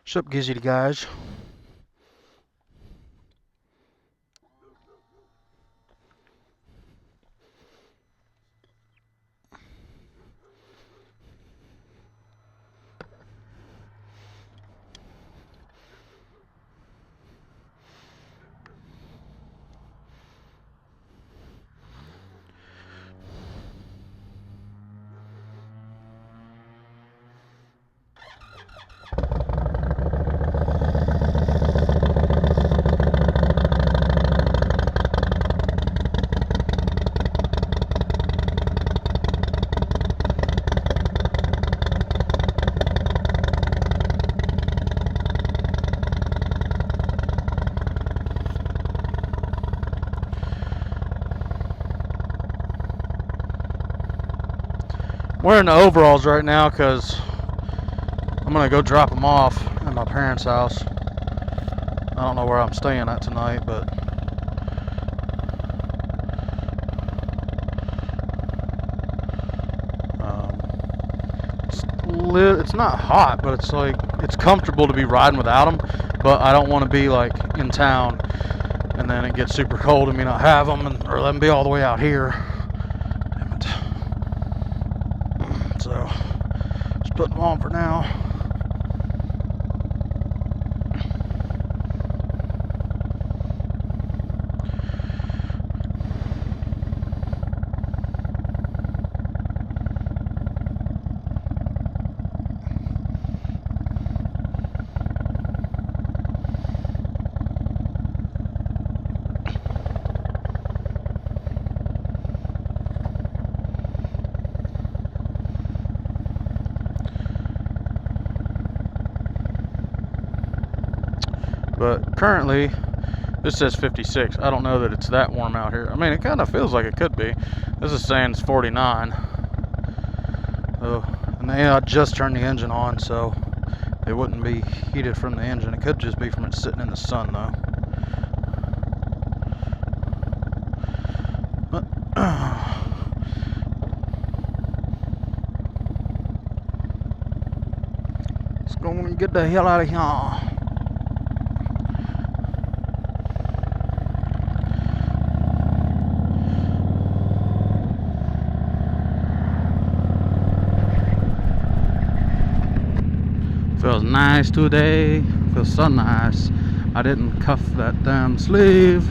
What's up, Gizzy guys? I'm wearing the overalls right now because I'm gonna go drop them off at my parents' house. I don't know where I'm staying at tonight, but it's not hot, but it's like it's comfortable to be riding without them. But I don't want to be like in town and then it gets super cold and me not have them, or let them be all the way out here. Damn it. So just putting them on for now. But currently, this says 56. I don't know that it's that warm out here. I mean, it kind of feels like it could be. This is saying it's 49. Oh, and I just turned the engine on, so it wouldn't be heated from the engine. It could just be from it sitting in the sun, though. But, let's go and get the hell out of here. Feels nice today, feels so nice. I didn't cuff that damn sleeve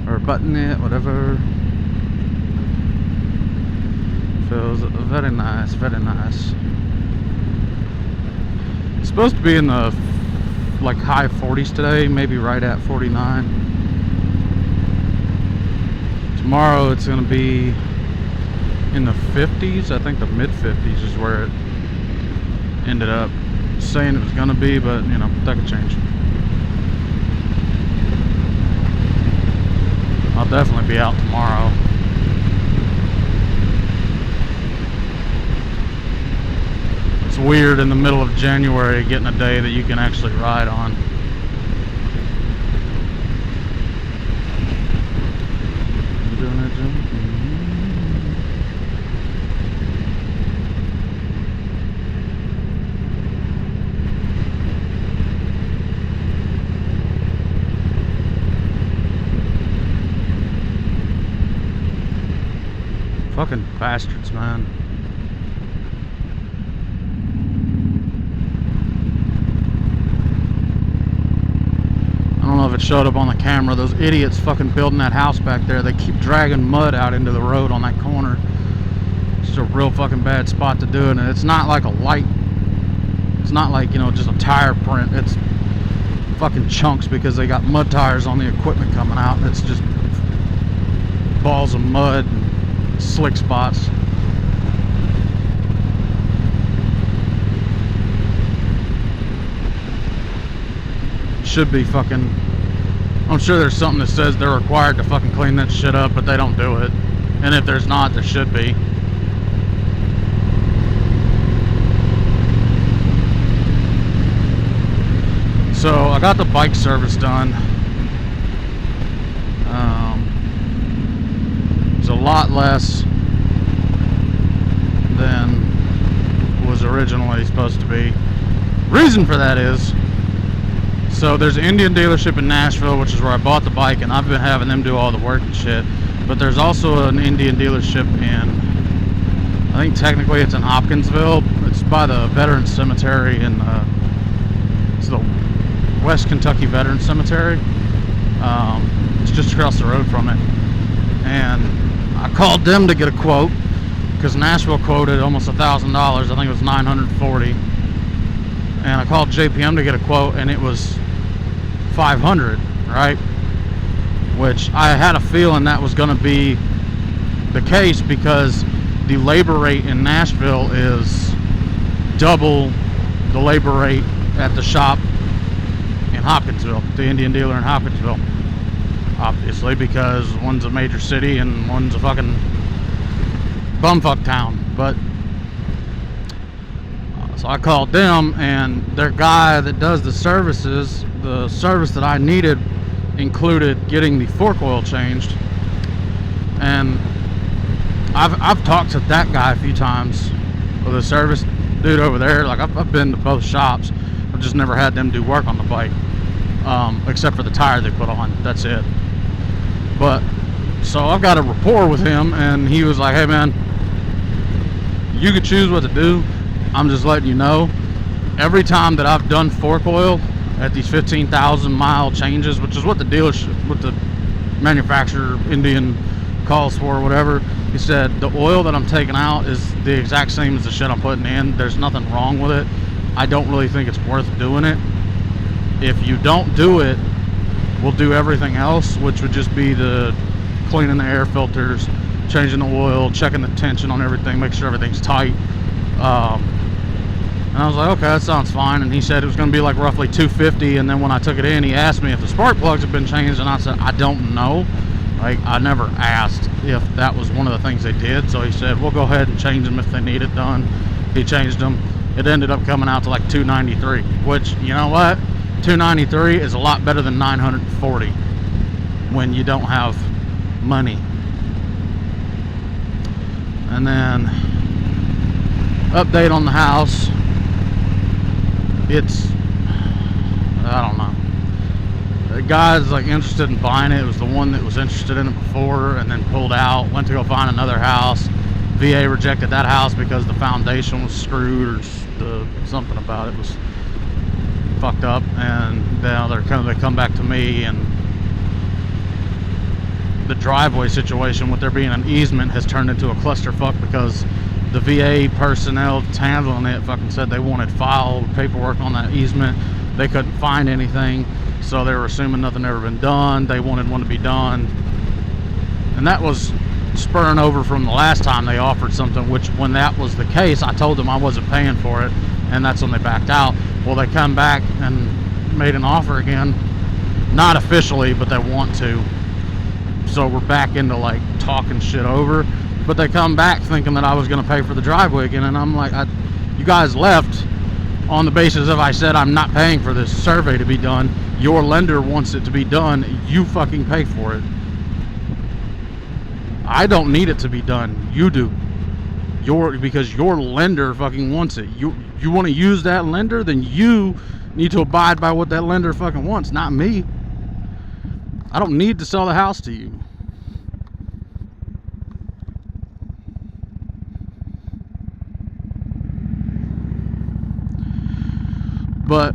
or button it, whatever. Feels very nice, very nice. It's supposed to be in the like high 40s today, maybe right at 49. Tomorrow it's gonna be in the 50s. I think the mid 50s is where it ended up saying it was gonna be, but you know, that could change. I'll definitely be out tomorrow. It's weird in the middle of January getting a day that you can actually ride on. Fucking bastards, man. I don't know if it showed up on the camera. Those idiots fucking building that house back there, they keep dragging mud out into the road on that corner. It's just a real fucking bad spot to do it, and it's not like a light. It's not like, you know, just a tire print. It's fucking chunks because they got mud tires on the equipment coming out. It's just balls of mud and slick spots. Should be fucking, I'm sure there's something that says they're required to fucking clean that shit up, but they don't do it. And if there's not, there should be. So I got the bike service done. It's a lot less than was originally supposed to be. Reason for that is, so there's an Indian dealership in Nashville, which is where I bought the bike, and I've been having them do all the work and shit. But there's also an Indian dealership in, I think technically it's in Hopkinsville. It's by the Veterans Cemetery in it's the West Kentucky Veterans Cemetery. It's just across the road from it. And I called them to get a quote because Nashville quoted almost $1,000. I think it was $940. And I called JPM to get a quote, and it was $500, right? Which I had a feeling that was going to be the case because the labor rate in Nashville is double the labor rate at the shop in Hopkinsville, the Indian dealer in Hopkinsville. Obviously, because one's a major city and one's a fucking bumfuck town. But so I called them, and their guy that does the services, the service that I needed included getting the fork oil changed. And I've talked to that guy a few times, with the service dude over there. Like I've been to both shops. I've just never had them do work on the bike, except for the tire they put on. That's it. But so I've got a rapport with him, and he was like, "Hey man, you could choose what to do. I'm just letting you know, every time that I've done fork oil at these 15,000 mile changes, which is what the dealership, what the manufacturer Indian calls for, or whatever," he said, "the oil that I'm taking out is the exact same as the shit I'm putting in. There's nothing wrong with it. I don't really think it's worth doing it. If you don't do it, we'll do everything else, which would just be the cleaning the air filters, changing the oil, checking the tension on everything, make sure everything's tight." And I was like, okay, that sounds fine. And he said it was going to be like roughly $250. And then when I took it in, he asked me if the spark plugs had been changed, and I said, I don't know. Like, I never asked if that was one of the things they did. So he said, we'll go ahead and change them if they need it done. He changed them. It ended up coming out to like $293, which, you know what? $293 is a lot better than $940 when you don't have money. And then update on the house. It's, I don't know. The guy's like interested in buying it. It was the one that was interested in it before and then pulled out, went to go find another house. VA rejected that house because the foundation was screwed, or something about it was fucked up. And now they come back to me, and the driveway situation with there being an easement has turned into a clusterfuck because the VA personnel handling it fucking said they wanted file paperwork on that easement. They couldn't find anything, so they were assuming nothing ever been done. They wanted one to be done, and that was spurring over from the last time they offered something, which when that was the case, I told them I wasn't paying for it, and that's when they backed out. Well, they come back and made an offer again, not officially, but they want to. So we're back into like talking shit over. But they come back thinking that I was going to pay for the driveway again, and I'm like, you guys left on the basis of I said I'm not paying for this survey to be done. Your lender wants it to be done. You fucking pay for it. I don't need it to be done. You do. Because your lender fucking wants it. You want to use that lender, then you need to abide by what that lender fucking wants, not me. I don't need to sell the house to you. But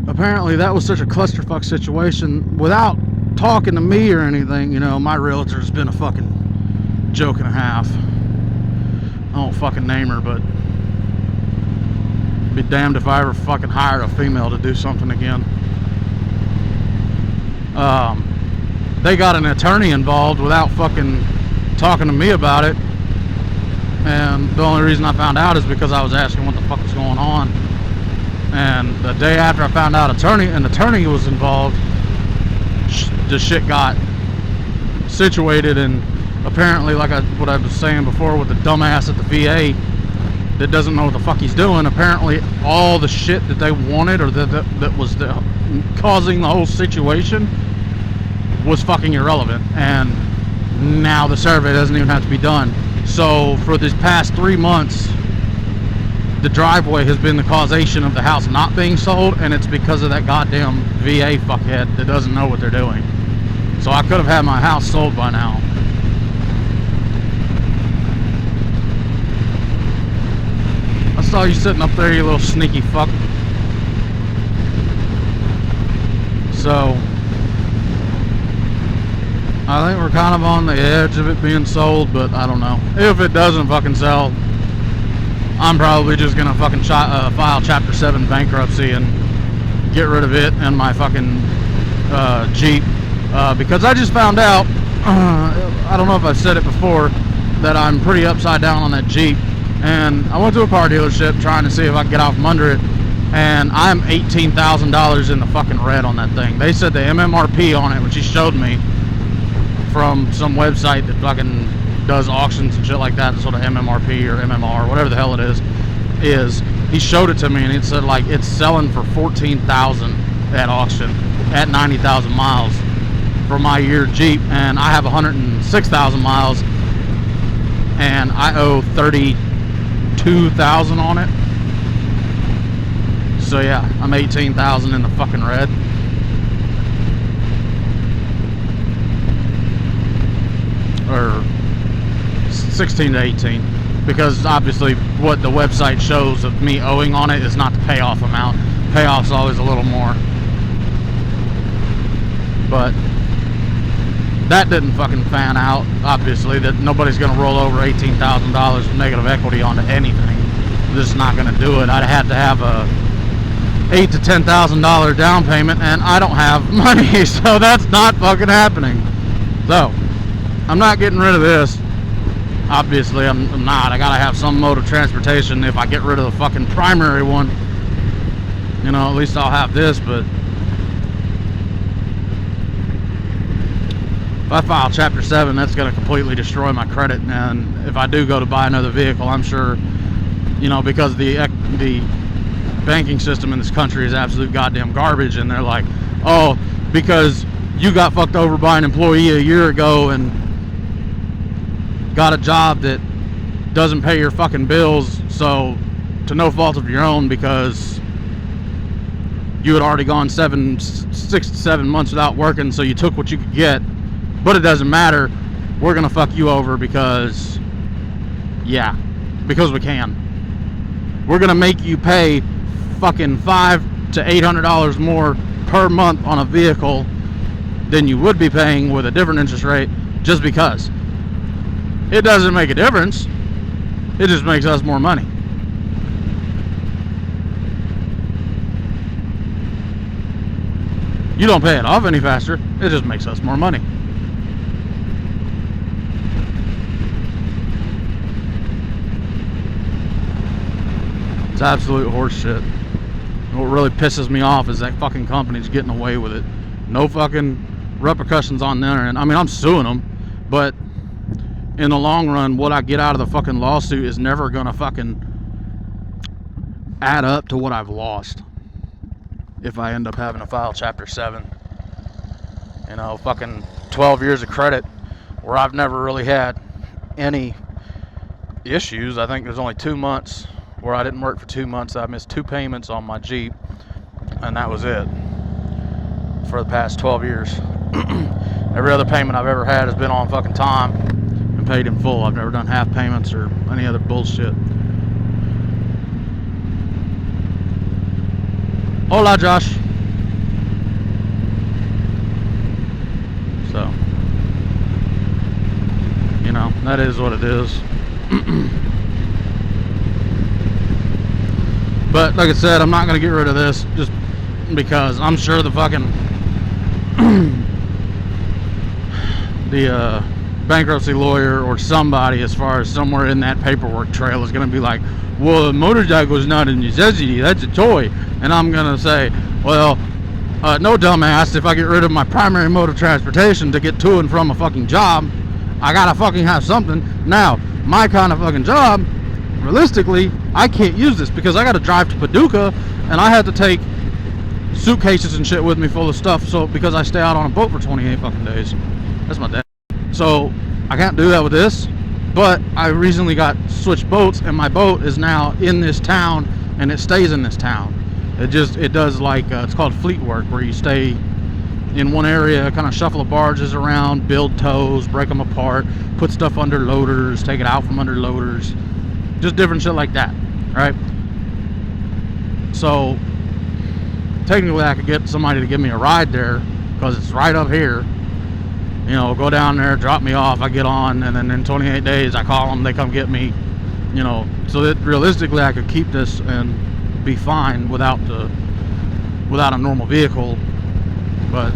apparently that was such a clusterfuck situation. Without talking to me or anything, you know, my realtor's been a fucking joke and a half. I won't fucking name her, but be damned if I ever fucking hired a female to do something again. They got an attorney involved without fucking talking to me about it. And the only reason I found out is because I was asking what the fuck was going on. And the day after I found out an attorney was involved, the shit got situated. And apparently, like what I was saying before with the dumbass at the VA that doesn't know what the fuck he's doing, apparently all the shit that they wanted, or that was causing the whole situation, was fucking irrelevant. And now the survey doesn't even have to be done. So for these past 3 months, the driveway has been the causation of the house not being sold, and it's because of that goddamn VA fuckhead that doesn't know what they're doing. So I could have had my house sold by now. I saw you sitting up there, you little sneaky fuck. So I think we're kind of on the edge of it being sold, but I don't know. If it doesn't fucking sell, I'm probably just gonna fucking file Chapter 7 bankruptcy and get rid of it and my fucking Jeep. Because I just found out, I don't know if I've said it before, that I'm pretty upside down on that Jeep. And I went to a car dealership trying to see if I could get out from under it, and I'm $18,000 in the fucking red on that thing. They said the MMRP on it, which he showed me from some website that fucking does auctions and shit like that, sort of MMRP or MMR, whatever the hell it is he showed it to me, and it said like it's selling for $14,000 at auction at 90,000 miles for my year Jeep, and I have 106,000 miles, and I owe $32,000 on it. So yeah, I'm 18,000 in the fucking red. Or 16 to 18, because obviously what the website shows of me owing on it is not the payoff amount. Payoff's always a little more. But that didn't fucking fan out. Obviously, that nobody's gonna roll over $18,000 of negative equity onto anything. Just not gonna do it. I'd have to have a $8,000 to $10,000 down payment, and I don't have money, so that's not fucking happening. So I'm not getting rid of this. Obviously, I'm not. I gotta have some mode of transportation. If I get rid of the fucking primary one, you know, at least I'll have this. But if I file Chapter 7, that's gonna completely destroy my credit. And if I do go to buy another vehicle, I'm sure, you know, because the banking system in this country is absolute goddamn garbage, and they're like, oh, because you got fucked over by an employee a year ago and got a job that doesn't pay your fucking bills, so to no fault of your own, because you had already gone 6 to 7 months without working, so you took what you could get, but it doesn't matter, we're gonna fuck you over because, yeah, because we can. We're gonna make you pay fucking $500 to $800 more per month on a vehicle than you would be paying with a different interest rate, just because. It doesn't make a difference. It just makes us more money. You don't pay it off any faster. It just makes us more money. It's absolute horse shit. What really pisses me off is that fucking company's getting away with it. No fucking repercussions on their end. I mean, I'm suing them, but in the long run, what I get out of the fucking lawsuit is never gonna fucking add up to what I've lost if I end up having to file Chapter 7. You know, fucking 12 years of credit where I've never really had any issues. I think there's only 2 months where I didn't work for 2 months. I missed 2 payments on my Jeep, and that was it for the past 12 years. Every other payment I've ever had has been on fucking time and paid in full. I've never done half payments or any other bullshit. Hola, Josh. So, you know, that is what it is. But like I said, I'm not going to get rid of this just because I'm sure the fucking the bankruptcy lawyer or somebody, as far as somewhere in that paperwork trail, is going to be like, well, a motorcycle is not a necessity, that's a toy. And I'm going to say, well, no, dumbass, if I get rid of my primary mode of transportation to get to and from a fucking job, I gotta fucking have something. Now, my kind of fucking job, realistically, I can't use this because I gotta drive to Paducah and I have to take suitcases and shit with me full of stuff, so because I stay out on a boat for 28 fucking days. That's my dad. So I can't do that with this. But I recently got switched boats, and my boat is now in this town, and it stays in this town. It does like it's called fleet work, where you stay in one area, kind of shuffle the barges around, build tows, break them apart, put stuff under loaders, take it out from under loaders, just different shit like that, right? So technically I could get somebody to give me a ride there, because it's right up here. You know, go down there, drop me off, I get on, and then in 28 days I call them, they come get me. You know, so that realistically I could keep this and be fine without a normal vehicle. But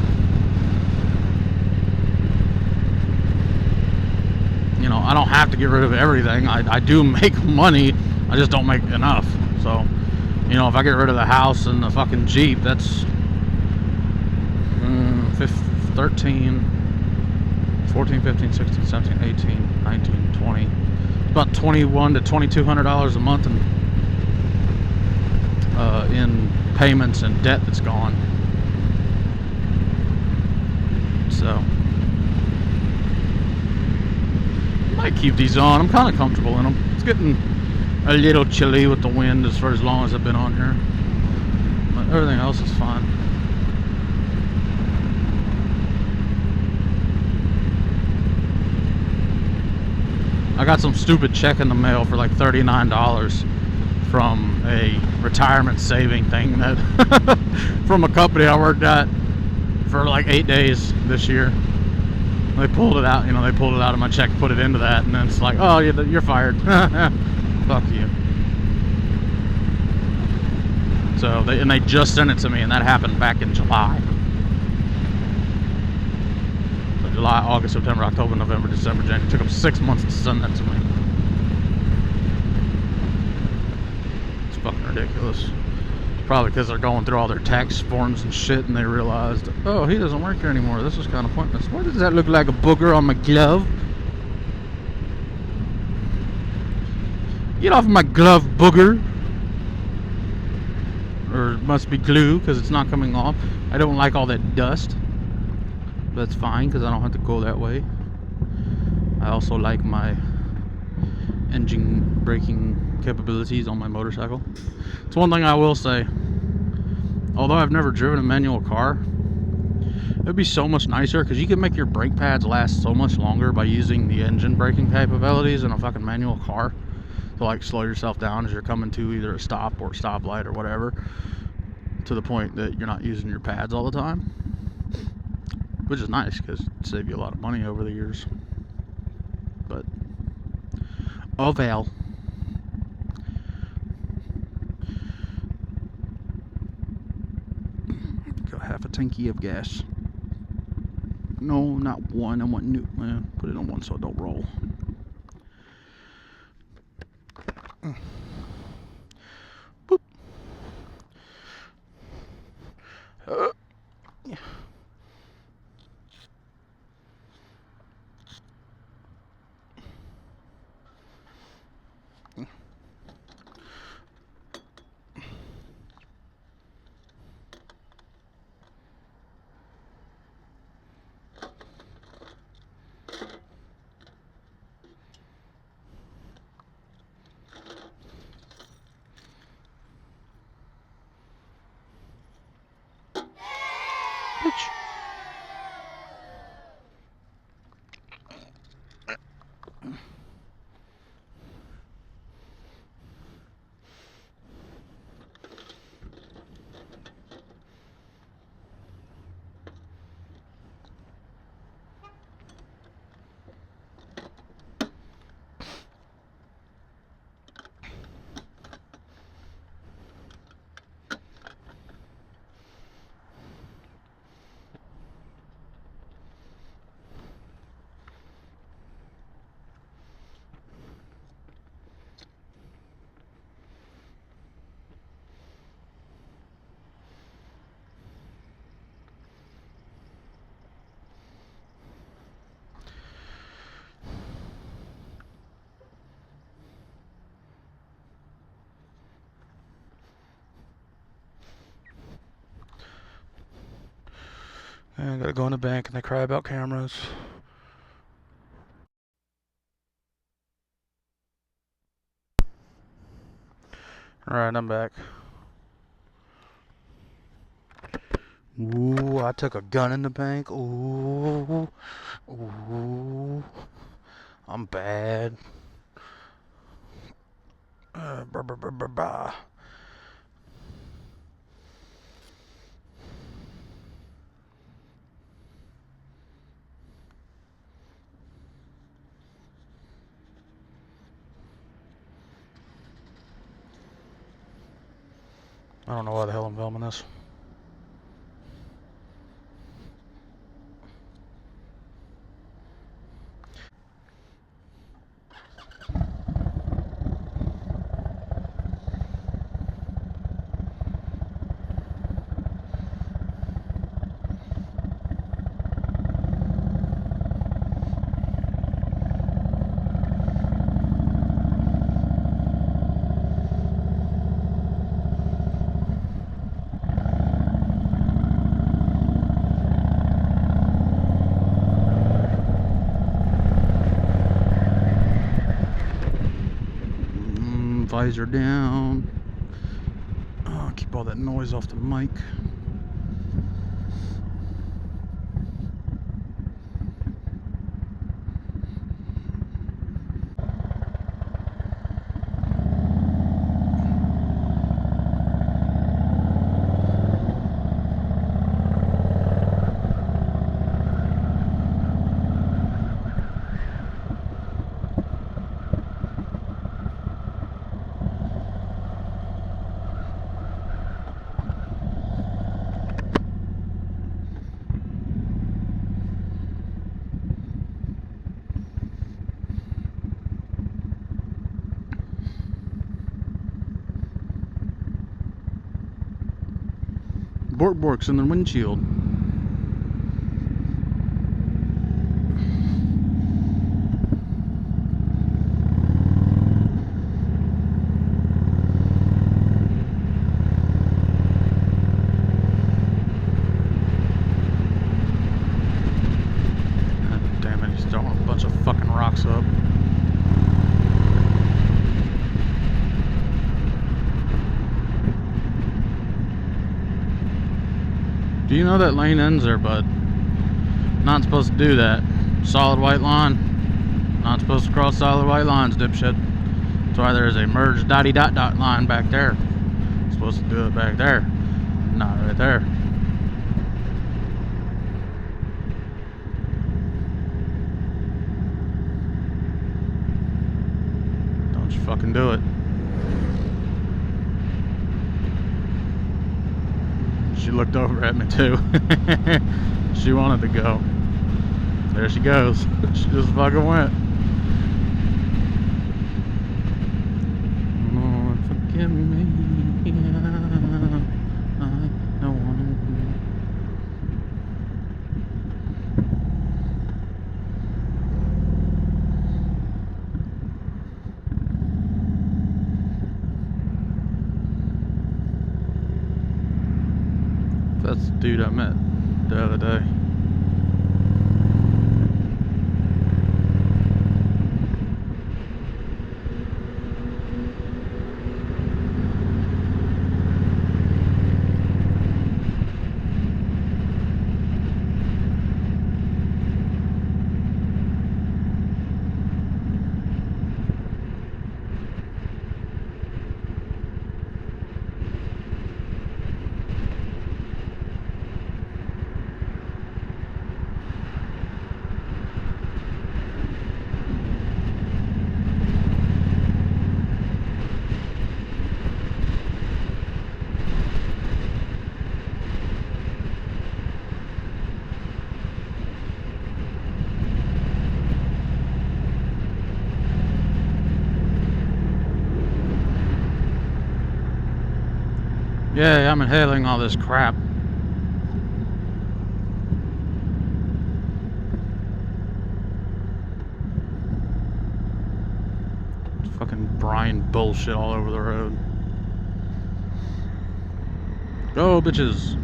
you know, I don't have to get rid of everything. I do make money, I just don't make enough. So, you know, if I get rid of the house and the fucking Jeep, that's 14, 15, 16, 17, 18, 19, 20. About $2,100 to $2,200 a month in payments and debt that's gone. So might keep these on. I'm kind of comfortable in them. It's getting a little chilly with the wind for as long as I've been on here, but everything else is fine. I got some stupid check in the mail for like $39 from a retirement saving thing that from a company I worked at for like 8 days this year. They pulled it out, you know, they pulled it out of my check, put it into that, and then it's like, oh, you're fired. Fuck you. So they just sent it to me, and that happened back in July. So July, August, September, October, November, December, January. It took them 6 months to send that to me. It's fucking ridiculous. Probably because they're going through all their tax forms and shit, and they realized, oh, he doesn't work here anymore. This is kind of pointless. Why does that look like a booger on my glove? Get off my glove, booger. Or it must be glue, because it's not coming off. I don't like all that dust. But that's fine, because I don't have to go that way. I also like my engine braking capabilities on my motorcycle. It's one thing I will say. Although I've never driven a manual car, it'd be so much nicer, because you can make your brake pads last so much longer by using the engine braking capabilities in a fucking manual car. To like slow yourself down as you're coming to either a stop or a stoplight or whatever, to the point that you're not using your pads all the time, which is nice because it saved you a lot of money over the years. But oh well. Got half a tanky of gas. No, not one. I want new. Put it on one so it don't roll. Boop. Bitch. I gotta go in the bank and they cry about cameras. Alright, I'm back. Ooh, I took a gun in the bank. Ooh. Ooh. I'm bad. Bah. I don't know why the hell I'm filming this. Visor down. Oh, keep all that noise off the mic. Bork's in the windshield. Damn it, he's throwing a bunch of fucking rocks up. Do you know that lane ends there, bud? Not supposed to do that. Solid white line. Not supposed to cross solid white lines, dipshit. That's why there's a merged dotty dot dot line back there. Supposed to do it back there. Not right there. Don't you fucking do it. She looked over at me too. She wanted to go. There she goes. She just fucking went. Lord, forgive me. I don't want to. That's the dude I met the other day. Yeah, I'm inhaling all this crap. It's fucking brine bullshit all over the road. Go, bitches.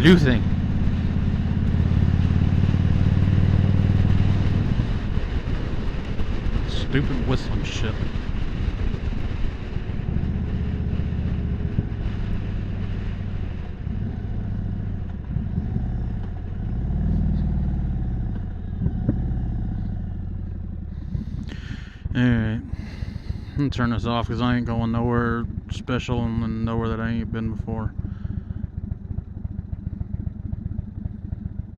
Losing. Stupid whistling shit. Alright. I'm gonna turn this off because I ain't going nowhere special and nowhere that I ain't been before.